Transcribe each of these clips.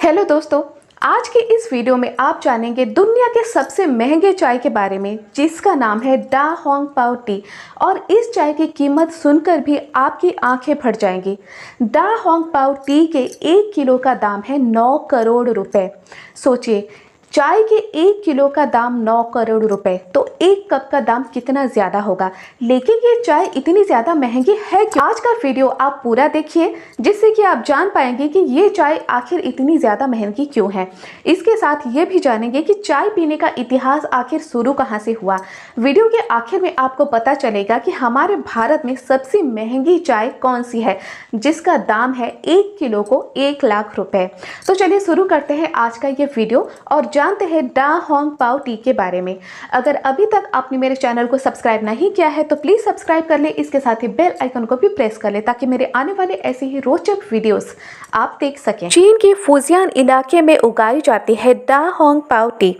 Hello दोस्तों, आज के इस वीडियो में आप जानेंगे दुनिया के सबसे महंगे चाय के बारे में, जिसका नाम है डा होंग पाओ टी। और इस चाय की कीमत सुनकर भी आपकी आंखें फट जाएंगी। डा होंग पाओ टी के 1 किलो का दाम है 9 करोड़ रुपए। सोचिए, चाय के 1 किलो का दाम 9 करोड़ रुपए, तो 1 कप का दाम कितना ज़्यादा होगा। लेकिन ये चाय इतनी ज़्यादा महंगी है क्यों? आज का वीडियो आप पूरा देखिए, जिससे कि आप जान पाएंगे कि ये चाय आखिर इतनी ज़्यादा महंगी क्यों है। इसके साथ ये भी जानेंगे कि चाय पीने का इतिहास आखिर शुरू कहाँ से हुआ। वीडियो के आखिर में आपको पता चलेगा कि हमारे भारत में सबसे महंगी चाय कौन सी है, जिसका दाम है 1 किलो को 1 लाख रुपए। तो चलिए शुरू करते हैं आज का ये वीडियो और जानते हैं डा होंग पाओ टी के बारे में। अगर अभी तक आपने मेरे चैनल को सब्सक्राइब नहीं किया है तो प्लीज़ सब्सक्राइब कर ले। इसके साथ ही बेल आइकन को भी प्रेस कर ले, ताकि मेरे आने वाले ऐसे ही रोचक वीडियोस आप देख सकें। चीन के फुजियान इलाके में उगाई जाती है डा होंग पाओ टी।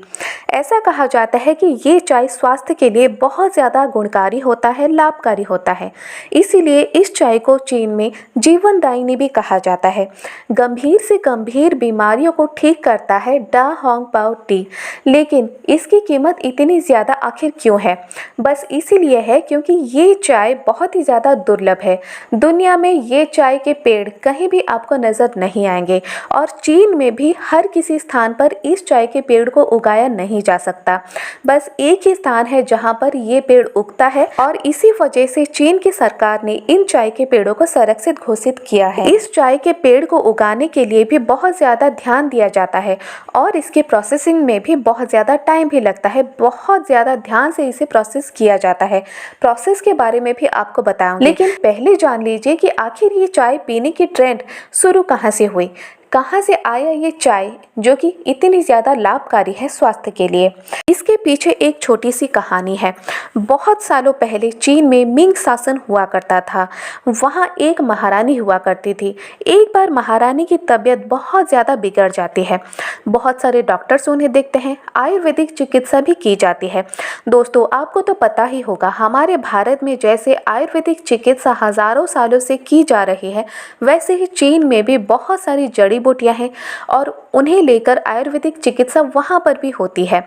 ऐसा कहा जाता है कि ये चाय स्वास्थ्य के लिए बहुत ज़्यादा गुणकारी होता है, लाभकारी होता है। इसीलिए इस चाय को चीन में जीवनदायिनी भी कहा जाता है। गंभीर से गंभीर बीमारियों को ठीक करता है डा होंग पाओ टी। लेकिन इसकी कीमत इतनी ज़्यादा आखिर क्यों है? बस इसीलिए है क्योंकि ये चाय बहुत ही ज़्यादा दुर्लभ है। दुनिया में ये चाय के पेड़ कहीं भी आपको नज़र नहीं आएंगे और चीन में भी हर किसी स्थान पर इस चाय के पेड़ को उगाया नहीं जा सकता। बस एक ही स्थान है जहाँ पर ये पेड़ उगता है और इसी वजह से चीन की सरकार ने इन चाय के पेड़ों को संरक्षित घोषित किया है। इस चाय के पेड़ को उगाने के लिए भी बहुत ज़्यादा ध्यान दिया जाता है और इसके प्रोसेसिंग में भी बहुत ज़्यादा टाइम भी लगता है। बहुत ज़्यादा ध्यान से इसे प्रोसेस किया जाता है। प्रोसेस के बारे में भी आपको बताऊंगी, लेकिन पहले जान लीजिए कि आखिर ये चाय पीने की ट्रेंड शुरू कहाँ से हुई, कहाँ से आया ये चाय जो कि इतनी ज़्यादा लाभकारी है स्वास्थ्य के लिए। इसके पीछे एक छोटी सी कहानी है। बहुत सालों पहले चीन में मिंग शासन हुआ करता था। वहाँ एक महारानी हुआ करती थी। एक बार महारानी की तबीयत बहुत ज़्यादा बिगड़ जाती है। बहुत सारे डॉक्टर्स उन्हें देखते हैं, आयुर्वेदिक चिकित्सा भी की जाती है। दोस्तों, आपको तो पता ही होगा, हमारे भारत में जैसे आयुर्वेदिक चिकित्सा हज़ारों सालों से की जा रही है, वैसे ही चीन में भी बहुत सारी जड़ी बूटियां हैं और उन्हें लेकर आयुर्वेदिक चिकित्सा वहां पर भी होती है।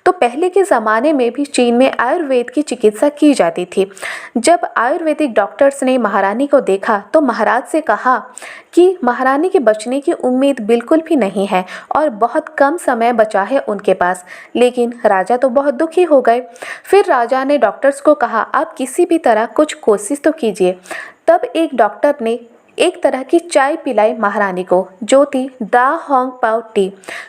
तो पहले के ज़माने में भी चीन में आयुर्वेद की चिकित्सा की जाती थी। जब आयुर्वेदिक डॉक्टर्स ने महारानी को देखा तो महाराज से कहा कि महारानी के बचने की उम्मीद बिल्कुल भी नहीं है और बहुत कम समय बचा है उनके पास। लेकिन राजा तो बहुत दुखी हो गए। फिर राजा ने डॉक्टर्स को कहा, आप किसी भी तरह कुछ कोशिश तो कीजिए। तब एक डॉक्टर ने एक तरह की चाय पिलाई महारानी को, जो थी डा होंग पाओ टी।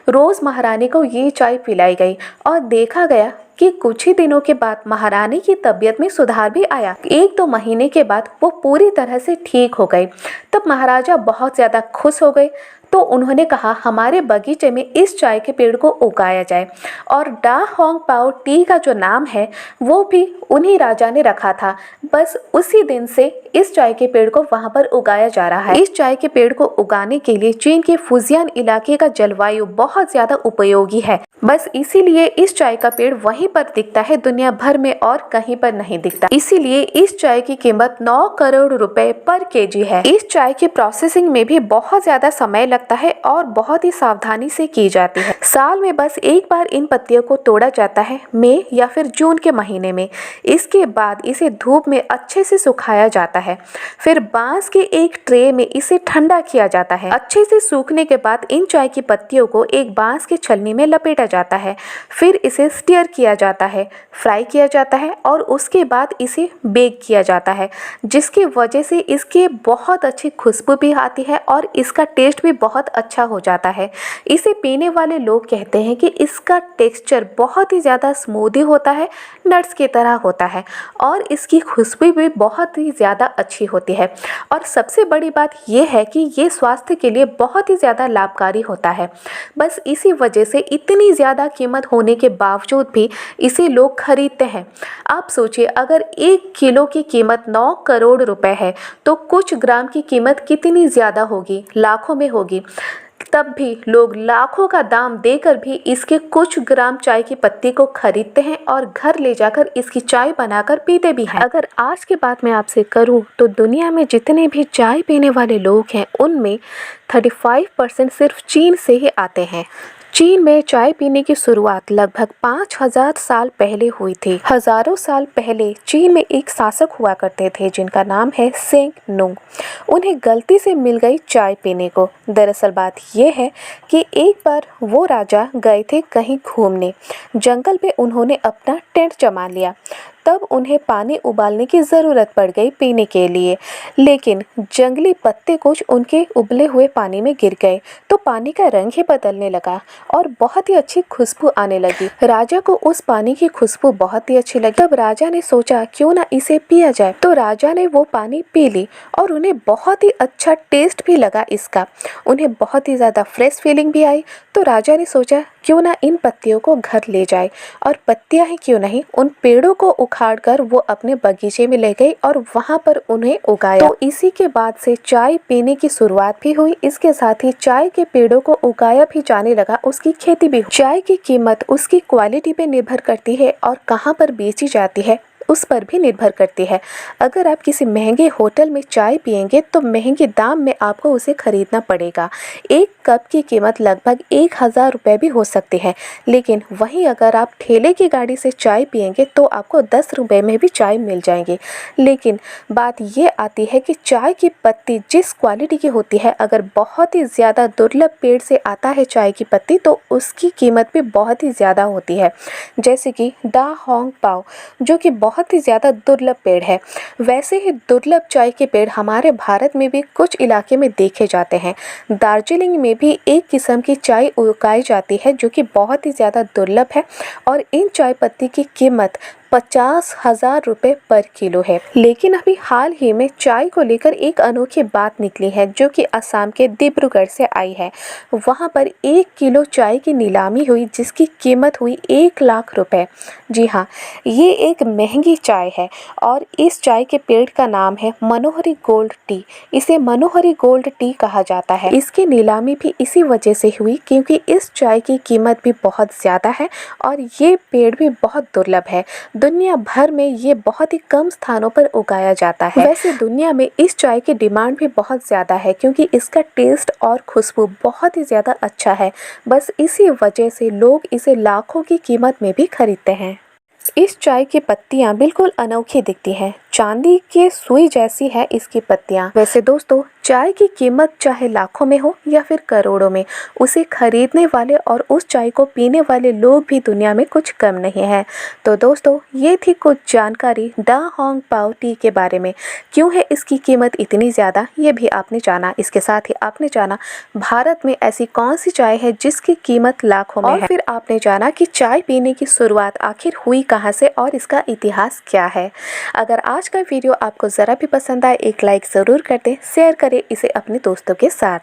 रोज़ महारानी को ये चाय पिलाई गई और देखा गया कि कुछ ही दिनों के बाद महारानी की तबीयत में सुधार भी आया। 1-2 महीने के बाद वो पूरी तरह से ठीक हो गई। तब महाराजा बहुत ज़्यादा खुश हो गए। तो उन्होंने कहा, हमारे बगीचे में इस चाय के पेड़ को उगाया जाए। और डा होंग पाओ टी का जो नाम है वो भी उन्हीं राजा ने रखा था। बस उसी दिन से इस चाय के पेड़ को वहाँ पर उगाया जा रहा है। इस चाय के पेड़ को उगाने के लिए चीन के फुजियान इलाके का जलवायु बहुत ज़्यादा उपयोगी है। बस इसीलिए इस चाय का पेड़ वहीं पर दिखता है, दुनिया भर में और कहीं पर नहीं दिखता। इसीलिए इस चाय की कीमत 9 करोड़ रुपए पर केजी है। इस चाय के प्रोसेसिंग में भी बहुत ज़्यादा समय लगता है और बहुत ही सावधानी से की जाती है। साल में बस एक बार इन पत्तियों को तोड़ा जाता है, मई या फिर जून के महीने में। इसके बाद इसे धूप में अच्छे से सुखाया जाता है। फिर बांस के एक ट्रे में इसे ठंडा किया जाता है। अच्छे से सूखने के बाद इन चाय की पत्तियों को एक बांस के छलनी में लपेटा जाता है। फिर इसे स्टीयर किया जाता है, फ्राई किया जाता है और उसके बाद इसे बेक किया जाता है, जिसकी वजह से इसके बहुत अच्छी खुशबू भी आती है और इसका टेस्ट भी बहुत अच्छा हो जाता है। इसे पीने वाले लोग कहते हैं कि इसका टेक्सचर बहुत ही ज़्यादा स्मूदी होता है, नट्स की तरह होता है और इसकी खुशबू भी बहुत ही ज़्यादा अच्छी होती है। और सबसे बड़ी बात यह है कि ये स्वास्थ्य के लिए बहुत ही ज़्यादा लाभकारी होता है। बस इसी वजह से इतनी ज़्यादा कीमत होने के बावजूद भी इसे लोग खरीदते हैं। आप सोचिए, अगर 1 किलो की कीमत 9 करोड़ रुपए है तो कुछ ग्राम की कीमत कितनी ज़्यादा होगी, लाखों में होगी। तब भी लोग लाखों का दाम देकर भी इसके कुछ ग्राम चाय की पत्ती को खरीदते हैं और घर ले जाकर इसकी चाय बनाकर पीते भी हैं। अगर आज की बात मैं आपसे करूं तो दुनिया में जितने भी चाय पीने वाले लोग हैं उनमें 35% सिर्फ चीन से ही आते हैं। चीन में चाय पीने की शुरुआत लगभग 5000 साल पहले हुई थी। हजारों साल पहले चीन में एक शासक हुआ करते थे जिनका नाम है सेंग नुंग। उन्हें गलती से मिल गई चाय पीने को। दरअसल बात यह है कि एक बार वो राजा गए थे कहीं घूमने। जंगल में उन्होंने अपना टेंट जमा लिया। तब उन्हें पानी उबालने की ज़रूरत पड़ गई पीने के लिए, लेकिन जंगली पत्ते कुछ उनके उबले हुए पानी में गिर गए तो पानी का रंग ही बदलने लगा और बहुत ही अच्छी खुशबू आने लगी। राजा को उस पानी की खुशबू बहुत ही अच्छी लगी। तब राजा ने सोचा क्यों ना इसे पिया जाए, तो राजा ने वो पानी पी ली और उन्हें बहुत ही अच्छा टेस्ट भी लगा इसका। उन्हें बहुत ही ज़्यादा फ्रेश फीलिंग भी आई। तो राजा ने सोचा क्यों ना इन पत्तियों को घर ले जाए, और पत्तियां ही क्यों नहीं, उन पेड़ों को उखाड़कर वो अपने बगीचे में ले गई और वहां पर उन्हें उगाया। तो इसी के बाद से चाय पीने की शुरुआत भी हुई। इसके साथ ही चाय के पेड़ों को उगाया भी जाने लगा, उसकी खेती भी हुई। चाय की कीमत उसकी क्वालिटी पे निर्भर करती है और कहाँ पर बेची जाती है उस पर भी निर्भर करती है। अगर आप किसी महंगे होटल में चाय पिएंगे तो महंगे दाम में आपको उसे खरीदना पड़ेगा। एक कप की कीमत लगभग 1000 रुपये भी हो सकती है, लेकिन वहीं अगर आप ठेले की गाड़ी से चाय पिएंगे तो आपको 10 रुपये में भी चाय मिल जाएंगी। लेकिन बात ये आती है कि चाय की पत्ती जिस क्वालिटी की होती है, अगर बहुत ही ज़्यादा दुर्लभ पेड़ से आता है चाय की पत्ती तो उसकी कीमत भी बहुत ही ज़्यादा होती है। जैसे कि डा होंग पाओ जो कि बहुत ही ज़्यादा दुर्लभ पेड़ है। वैसे ही दुर्लभ चाय के पेड़ हमारे भारत में भी कुछ इलाके में देखे जाते हैं। दार्जिलिंग में भी एक किस्म की चाय उगाई जाती है जो कि बहुत ही ज़्यादा दुर्लभ है और इन चाय पत्ती की कीमत 50,000 रुपये पर किलो है। लेकिन अभी हाल ही में चाय को लेकर एक अनोखी बात निकली है जो कि असम के डिब्रूगढ़ से आई है। वहां पर 1 किलो चाय की नीलामी हुई जिसकी कीमत हुई 1 लाख रुपए। जी हाँ, ये एक महंगी चाय है और इस चाय के पेड़ का नाम है मनोहरी गोल्ड टी। इसे मनोहरी गोल्ड टी कहा जाता है। इसकी नीलामी भी इसी वजह से हुई क्योंकि इस चाय की कीमत भी बहुत ज़्यादा है और ये पेड़ भी बहुत दुर्लभ है। दुनिया भर में ये बहुत ही कम स्थानों पर उगाया जाता है। वैसे दुनिया में इस चाय की डिमांड भी बहुत ज़्यादा है क्योंकि इसका टेस्ट और खुशबू बहुत ही ज़्यादा अच्छा है। बस इसी वजह से लोग इसे लाखों की कीमत में भी खरीदते हैं। इस चाय की पत्तियां बिल्कुल अनोखी दिखती हैं। चांदी के सुई जैसी है इसकी पत्तियां। वैसे दोस्तों, चाय की कीमत चाहे लाखों में हो या फिर करोड़ों में, उसे खरीदने वाले और उस चाय को पीने वाले लोग भी दुनिया में कुछ कम नहीं है। तो दोस्तों, ये थी कुछ जानकारी डा होंग पाओ टी के बारे में। क्यों है इसकी कीमत इतनी ज़्यादा, ये भी आपने जाना। इसके साथ ही आपने जाना भारत में ऐसी कौन सी चाय है जिसकी कीमत लाखों में है। और फिर आपने जाना कि चाय पीने की शुरुआत आखिर हुई कहाँ से और इसका इतिहास क्या है। अगर आज का वीडियो आपको ज़रा भी पसंद आए, एक लाइक ज़रूर कर दें, शेयर करें इसे अपने दोस्तों के साथ।